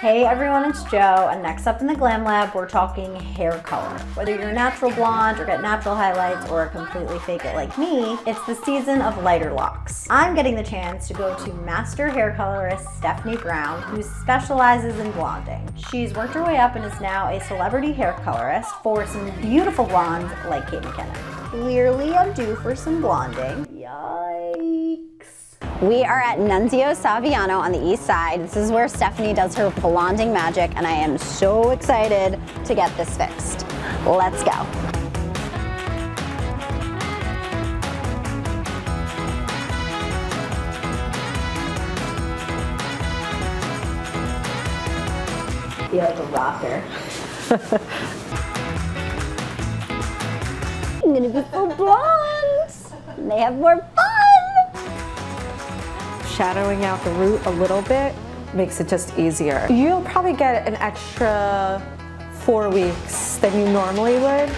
Hey everyone, it's Joe, and next up in the Glam Lab, we're talking hair color. Whether you're natural blonde or get natural highlights or completely fake it like me, it's the season of lighter locks. I'm getting the chance to go to master hair colorist Stephanie Brown, who specializes in blonding. She's worked her way up and is now a celebrity hair colorist for some beautiful blondes like Kate McKinnon. Clearly I'm due for some blonding. Yikes. We are at Nunzio Saviano on the east side. This is where Stephanie does her blonding magic, and I am so excited to get this fixed. Let's go. I feel like a rocker. I'm gonna be full blonde. And they have more fun. Shadowing out the root a little bit makes it just easier. You'll probably get an extra 4 weeks than you normally would.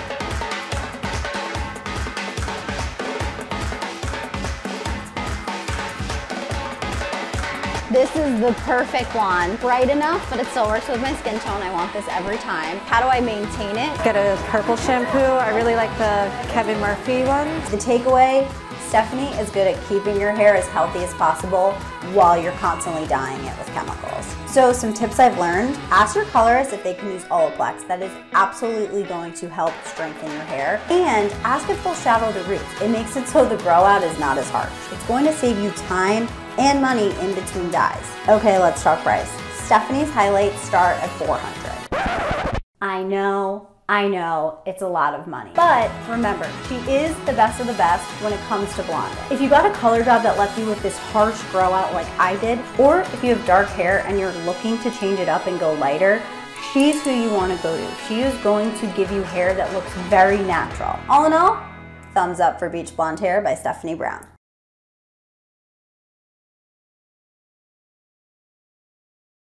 This is the perfect one. Bright enough, but it still works with my skin tone. I want this every time. How do I maintain it? Get a purple shampoo. I really like the Kevin Murphy one. The takeaway, Stephanie is good at keeping your hair as healthy as possible while you're constantly dyeing it with chemicals. So some tips I've learned: ask your colorist if they can use Olaplex. That is absolutely going to help strengthen your hair. And ask if they'll shadow the roots. It makes it so the grow out is not as harsh. It's going to save you time and money in between dyes. Okay, let's talk price. Stephanie's highlights start at $400. I know, it's a lot of money. But remember, she is the best of the best when it comes to blonding. If you got a color job that left you with this harsh grow out like I did, or if you have dark hair and you're looking to change it up and go lighter, she's who you want to go to. She is going to give you hair that looks very natural. All in all, thumbs up for Beach Blonde Hair by Stephanie Brown.